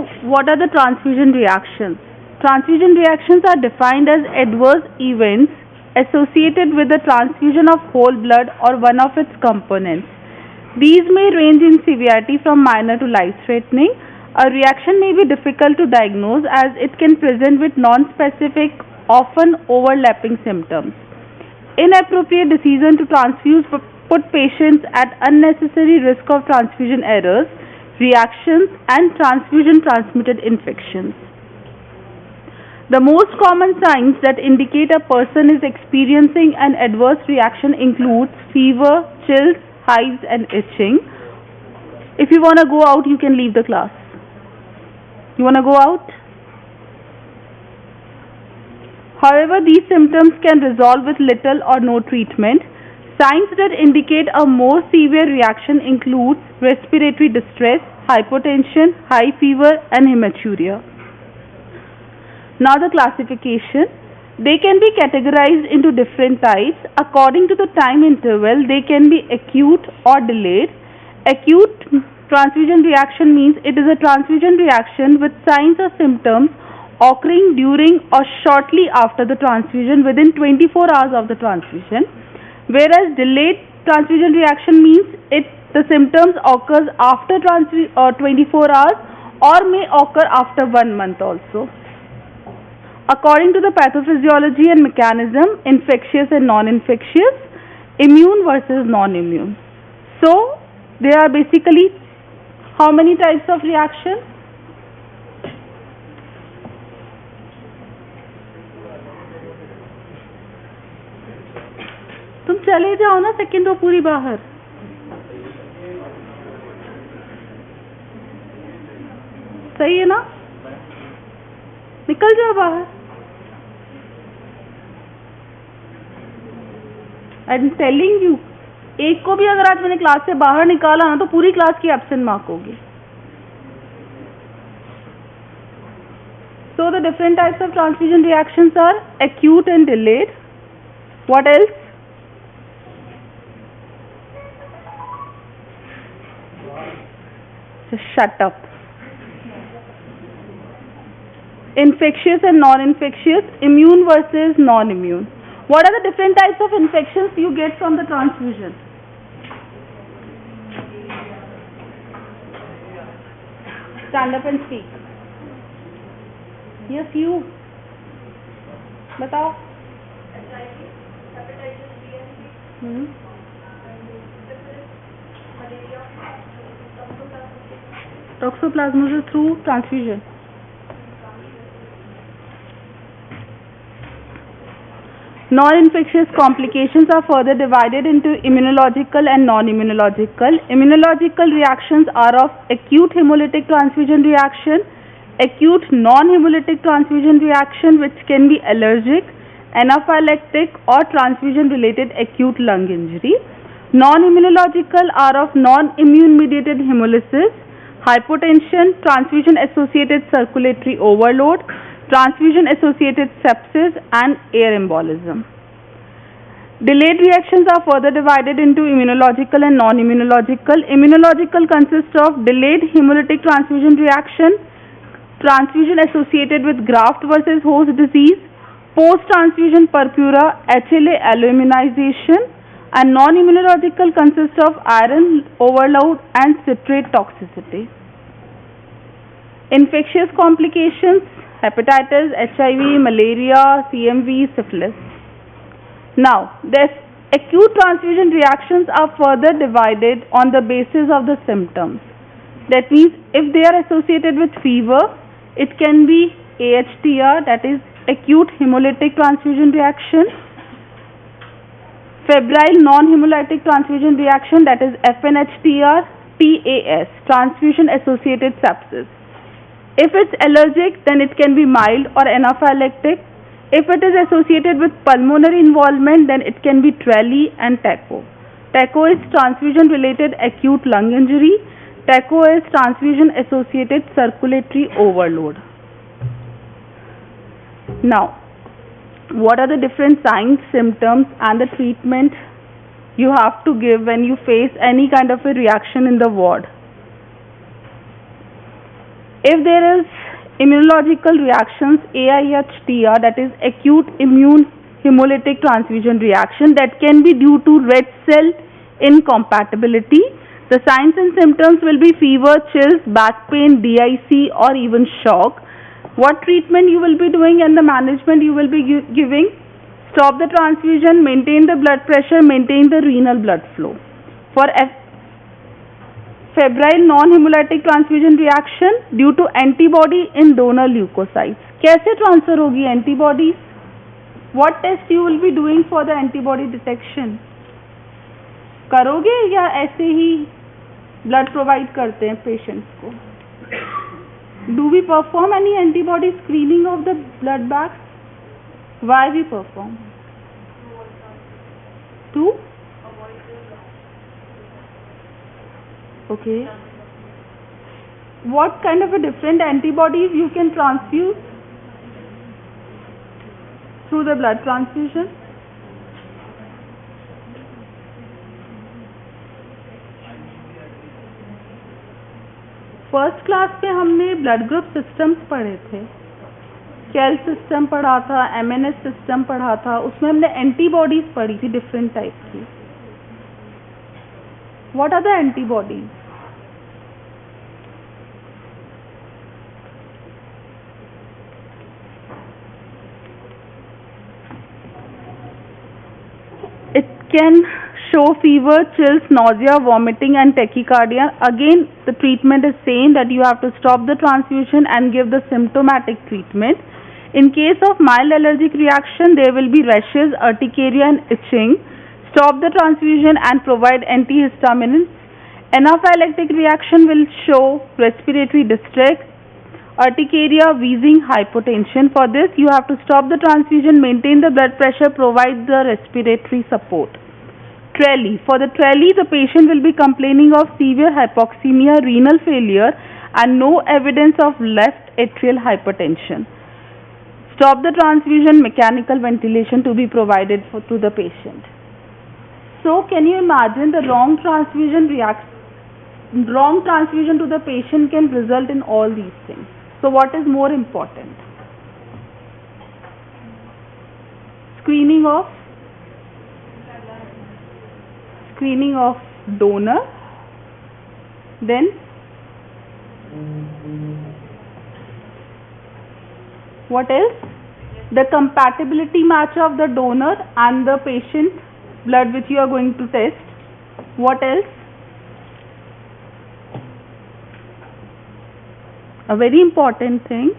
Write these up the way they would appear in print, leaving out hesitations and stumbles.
Now, what are the transfusion reactions? Transfusion reactions are defined as adverse events associated with the transfusion of whole blood or one of its components. These may range in severity from minor to life-threatening. A reaction may be difficult to diagnose as it can present with non-specific, often overlapping symptoms. Inappropriate decision to transfuse put patients at unnecessary risk of transfusion errors, reactions, and transfusion transmitted infections. The most common signs that indicate a person is experiencing an adverse reaction includes fever, chills, hives, and itching. If you want to go out, you can leave the class. You want to go out? However, these symptoms can resolve with little or no treatment. Signs that indicate a more severe reaction include respiratory distress, hypotension, high fever, and hematuria. Now the classification. They can be categorized into different types. According to the time interval, they can be acute or delayed. Acute transfusion reaction means it is a transfusion reaction with signs or symptoms occurring during or shortly after the transfusion within 24 hours of the transfusion. Whereas delayed transfusion reaction means the symptoms occurs after 24 hours or may occur after 1 month also. According to the pathophysiology and mechanism, infectious and non-infectious, immune versus non-immune. So, there are basically how many types of reaction? तुम चले जाओ ना second row पूरी बाहर. सही है ना? निकल जाओ बाहर. आई एम टेलिंग यू, एक को भी अगर आज मैंने क्लास से बाहर निकाला ना तो पूरी क्लास की एब्सेंट मार्क होगी. So the different types of transfusion reactions are acute and delayed. What else? Just shut up. Infectious and non-infectious, immune versus non-immune. What are the different types of infections you get from the transfusion? Stand up and speak. Yes, you. बताओ. Toxoplasmosis through transfusion. Non-infectious complications are further divided into immunological and non-immunological. Immunological reactions are of acute hemolytic transfusion reaction, acute non-hemolytic transfusion reaction which can be allergic, anaphylactic or transfusion-related acute lung injury. Non-immunological are of non-immune mediated hemolysis, hypotension, transfusion-associated circulatory overload, transfusion-associated sepsis and air embolism. Delayed reactions are further divided into immunological and non-immunological. Immunological consists of delayed hemolytic transfusion reaction, transfusion associated with graft versus host disease, post-transfusion purpura, HLA alloimmunization, and non-immunological consists of iron overload and citrate toxicity. Infectious complications, hepatitis, HIV, malaria, CMV, syphilis. Now, the acute transfusion reactions are further divided on the basis of the symptoms. That means if they are associated with fever, it can be AHTR, that is acute hemolytic transfusion reaction, febrile non-hemolytic transfusion reaction, that is FNHTR, TAS, transfusion associated sepsis. If it's allergic, then it can be mild or anaphylactic. If it is associated with pulmonary involvement, then it can be TRELI and TACO. TACO is transfusion-related acute lung injury. TACO is transfusion-associated circulatory overload. Now, what are the different signs, symptoms, and the treatment you have to give when you face any kind of a reaction in the ward? If there is immunological reactions, AIH-TR, that is acute immune hemolytic transfusion reaction, that can be due to red cell incompatibility. The signs and symptoms will be fever, chills, back pain, DIC, or even shock. What treatment you will be doing and the management you will be giving? Stop the transfusion, maintain the blood pressure, maintain the renal blood flow. For febrile non-hemolytic transfusion reaction due to antibody in donor leukocytes. कैसे transfer होगी antibodies? What test you will be doing for the antibody detection? करोगे या ऐसे ही blood provide करते हैं patients को? Do we perform any antibody screening of the blood bags? Why we perform? To? Okay. What kind of a different antibodies you can transfuse through the blood transfusion? First class में हमने blood group systems पढ़े थे, कैल system पढ़ा था, MNS system पढ़ा था, उसमें हमने एंटीबॉडीज पढ़ी थी डिफरेंट टाइप की. What are the antibodies? It can show fever, chills, nausea, vomiting and tachycardia. Again, the treatment is same, that you have to stop the transfusion and give the symptomatic treatment. In case of mild allergic reaction, there will be rashes, urticaria and itching. Stop the transfusion and provide antihistamines. Anaphylactic reaction will show respiratory distress, urticaria, wheezing, hypotension. For this, you have to stop the transfusion, maintain the blood pressure, provide the respiratory support. TRELLI. For the TRELLI, the patient will be complaining of severe hypoxemia, renal failure and no evidence of left atrial hypertension. Stop the transfusion, mechanical ventilation to be provided to the patient. So, can you imagine the wrong transfusion to the patient can result in all these things. So, what is more important? Screening of donor, then what else? The compatibility match of the donor and the patient blood which you are going to test. What else? A very important thing,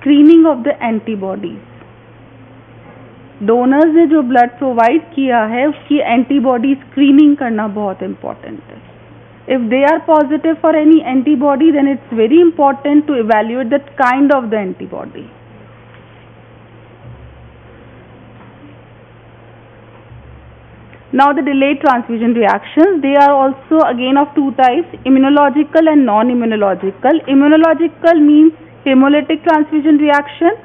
screening of the antibodies. Donors ने जो blood provide किया है उसकी antibody screening करना बहुत important है. If they are positive for any antibody then it's very important to evaluate that kind of the antibody. Now the delayed transfusion reactions, they are also again of two types, immunological and non-immunological. Immunological means hemolytic transfusion reaction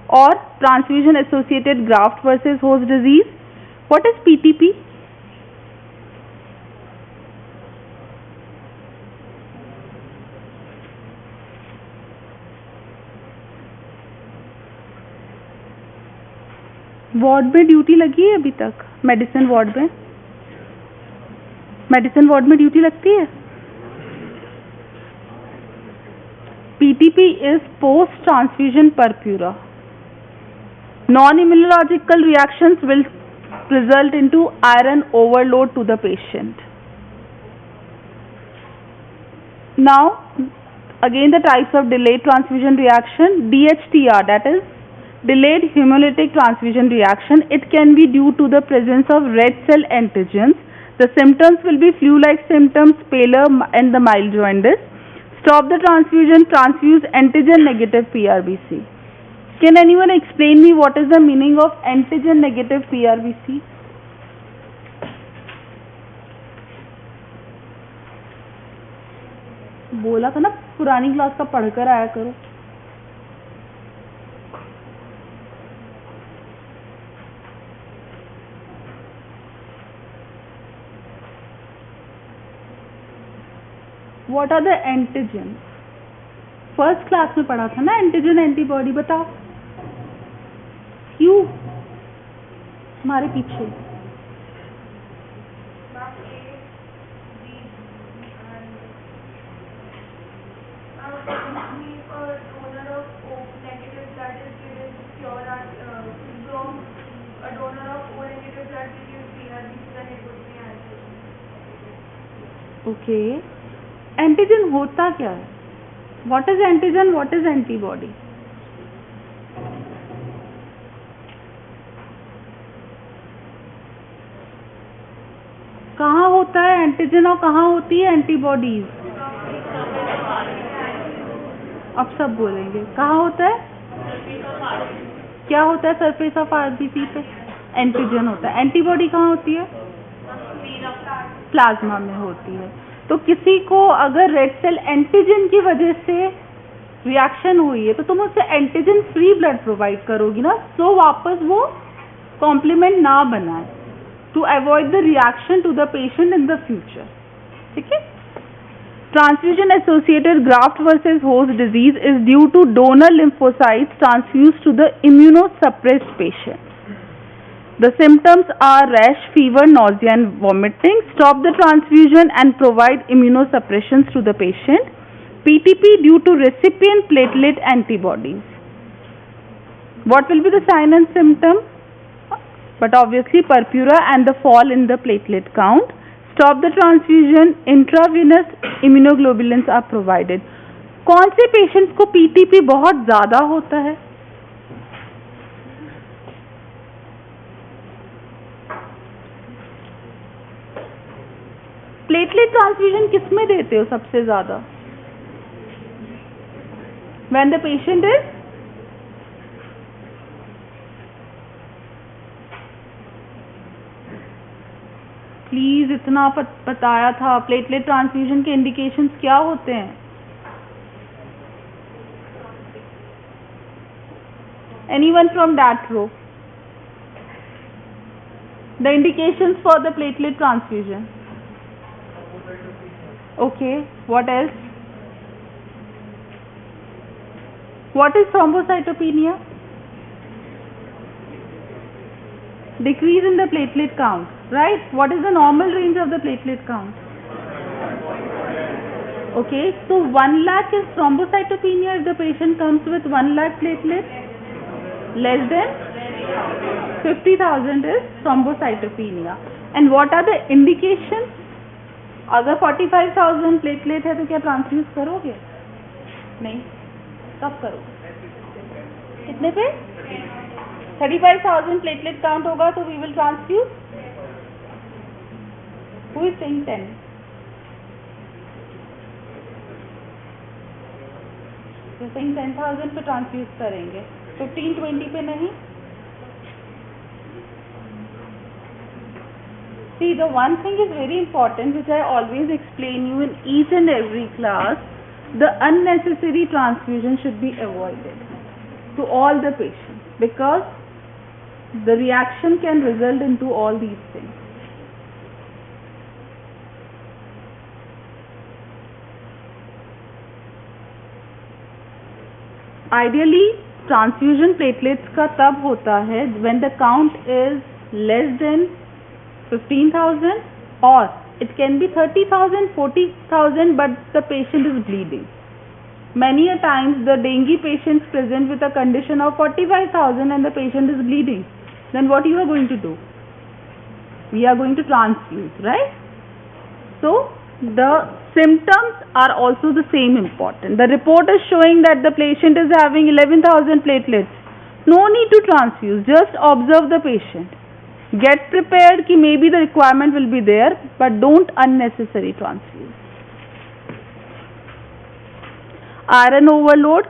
or transfusion associated graft versus host disease. What is PTP? Ward में duty लगी है अभी तक? Medicine ward में duty लगती है. PTP is post transfusion purpura. Non-immunological reactions will result into iron overload to the patient. Now, again the types of delayed transfusion reaction. DHTR, that is delayed hemolytic transfusion reaction. It can be due to the presence of red cell antigens. The symptoms will be flu-like symptoms, pallor and the mild jaundice. Stop the transfusion, transfuse antigen negative PRBC. Can anyone explain me what is the meaning of antigen negative PRBC? बोला था ना पुरानी class का पढ़कर आया करो. What are the antigens? First class में पढ़ा था ना एंटीजन एंटीबॉडी, बताओ क्यों हमारे पीछे। ओके, एंटीजन होता क्या है? What is antigen, what is antibody? कहाँ होता है एंटीजन और कहाँ होती है एंटीबॉडीज? अब सब बोलेंगे कहाँ होता है, क्या होता है सरफेस ऑफ आरबीसी पे? एंटीजन होता है। एंटीबॉडी कहाँ होती है? प्लाज्मा में होती है। तो किसी को अगर रेड सेल एंटीजन की वजह से रिएक्शन हुई है तो तुम उससे एंटीजन फ्री ब्लड प्रोवाइड करोगी ना, सो वापस वो कॉम्प्लीमेंट ना बनाए, to avoid the reaction to the patient in the future. ठीक है। Transfusion associated graft versus host disease is due to donor lymphocytes transfused to the immunosuppressed patient. The symptoms are rash, fever, nausea and vomiting. Stop the transfusion and provide immunosuppressions to the patient. PTP due to recipient platelet antibodies. What will be the sign and symptom? But obviously purpura and the fall in the platelet count. Stop the transfusion. Intravenous immunoglobulins are provided. कौन से patients को PTP बहुत ज्यादा होता है? Platelet transfusion किस में देते हो सबसे ज्यादा? When the patient is please इतना बताया था। प्लेटलेट ट्रांसफ्यूजन के इंडिकेशंस क्या होते हैं? Anyone from that row? The indications for the platelet transfusion. Okay, what else? What is thrombocytopenia? Decrease in the platelet count, right? What is the normal range of the platelet count? Okay, so 1 lakh is thrombocytopenia if the patient comes with 1 lakh platelets. Less than 50,000 is thrombocytopenia. And what are the indications? अगर 45,000 platelet है तो क्या transfuse करोगे? नहीं। कब करोगे? कितने पे? 35,000 प्लेटलेट काउंट होगा तो we will transfuse. Who is saying 10? तो सेइंग 10,000 पे ट्रांसफ्यूज करेंगे, 15-20 पे नहीं। See, the one thing is very important, which I always explain you in each and every class. The unnecessary transfusion should be avoided to all the patients, because the reaction can result into all these things. Ideally, transfusion platelets का तब होता है when the count is less than 15,000, or it can be 30,000, 40,000, but the patient is bleeding. Many a times the dengue patients present with a condition of 45,000 and the patient is bleeding. Then what you are going to do? We are going to transfuse, right? So the symptoms are also the same important. The report is showing that the patient is having 11,000 platelets. No need to transfuse. Just observe the patient. Get prepared कि maybe the requirement will be there, but don't unnecessary transfuse. Iron overload.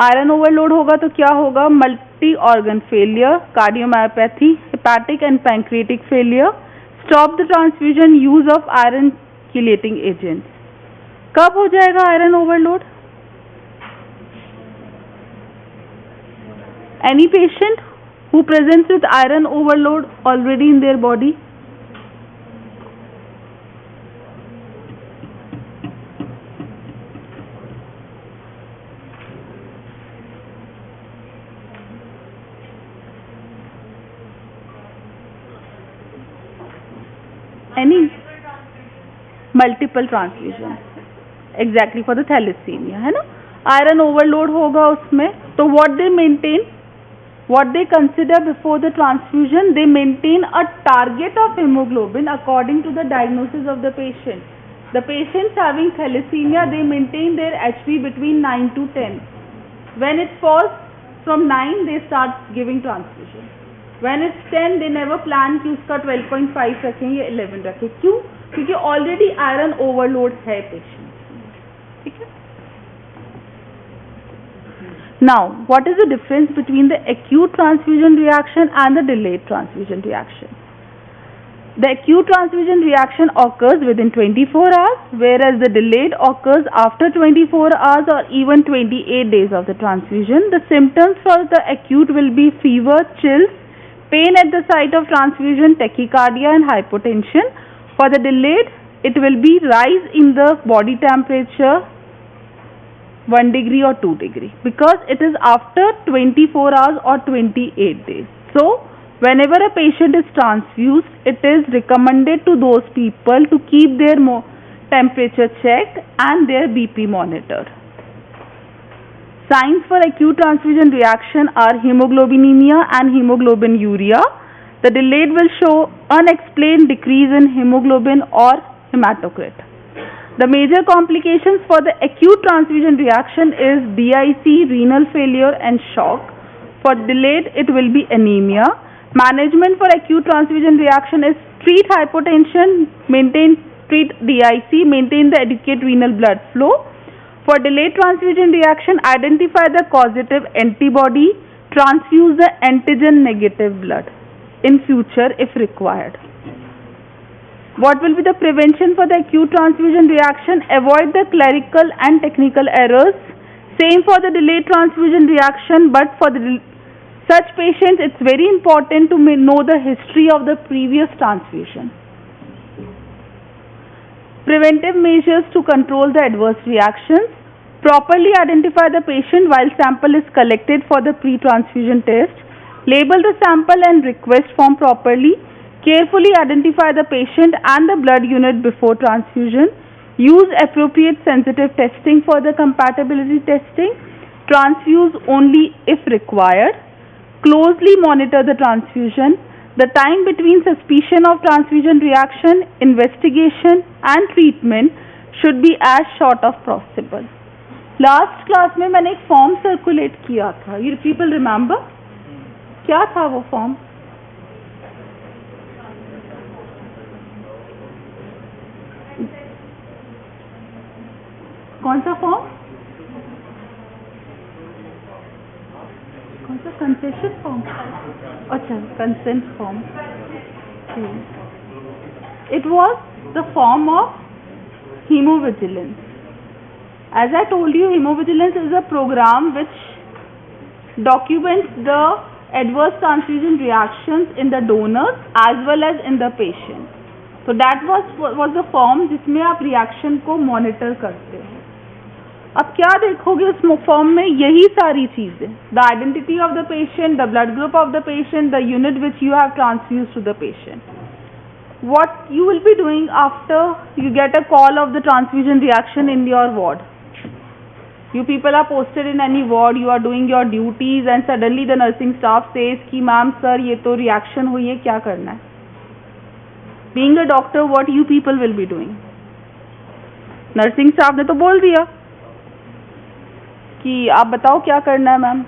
Iron overload होगा तो क्या होगा? Multi organ failure, cardiomyopathy, hepatic and pancreatic failure. Stop the transfusion. Use of iron chelating agents. कब हो जाएगा iron overload? Any patient who presents with iron overload already in their body? any multiple transfusion, exactly for the thalassemia, है ना. Iron overload होगा उसमें, तो what they maintain, what they consider before the transfusion, they maintain a target of hemoglobin according to the diagnosis of the patient. The patients having thalassemia, they maintain their HB between 9 to 10. When it falls from 9, they start giving transfusion. When it's 10, they never plan कि उसका 12.5 रखें या 11 रखें. क्यों? क्योंकि already iron overload है patient. ठीक है? Now, what is the difference between the acute transfusion reaction and the delayed transfusion reaction? The acute transfusion reaction occurs within 24 hours, whereas the delayed occurs after 24 hours or even 28 days of the transfusion. The symptoms for the acute will be fever, chills, pain at the site of transfusion, tachycardia and hypotension. For the delayed, it will be rise in the body temperature 1 degree or 2 degree, because it is after 24 hours or 28 days. So, whenever a patient is transfused, it is recommended to those people to keep their temperature checked and their BP monitored. Signs for acute transfusion reaction are hemoglobinemia and hemoglobinuria. The delayed will show unexplained decrease in hemoglobin or hematocrit. The major complications for the acute transfusion reaction is DIC, renal failure and shock. For delayed, it will be anemia. Management for acute transfusion reaction is treat hypotension, treat DIC, maintain the adequate renal blood flow. For delayed transfusion reaction, identify the causative antibody, transfuse the antigen negative blood in future if required. What will be the prevention for the acute transfusion reaction? Avoid the clerical and technical errors. Same for the delayed transfusion reaction, but for such patients, it's very important to know the history of the previous transfusion. Preventive measures to control the adverse reactions. Properly identify the patient while sample is collected for the pre-transfusion test. Label the sample and request form properly. Carefully identify the patient and the blood unit before transfusion. Use appropriate sensitive testing for the compatibility testing. Transfuse only if required. Closely monitor the transfusion. The time between suspicion of transfusion reaction, investigation and treatment should be as short as possible. Last class में मैंने एक form circulate किया था. You people remember? क्या था वो form? कौन सा form? कौन सा concession form? अच्छा, consent form. It was the form of hemovigilance. As I told you, hemovigilance is a program which documents the adverse transfusion reactions in the donors as well as in the patient. So that was the form जिसमें आप reaction को monitor करते हो. अब क्या देखोगे उस form में? यही सारी चीजें, the identity of the patient, the blood group of the patient, the unit which you have transfuse to the patient. What you will be doing after you get a call of the transfusion reaction in your ward? You people are posted in any ward, you are doing your duties and suddenly the nursing staff says कि ma'am sir ये तो reaction हुई है, क्या करना है? Being a doctor, what you people will be doing? Nursing staff ने तो बोल दिया कि आप बताओ क्या करना है मैम.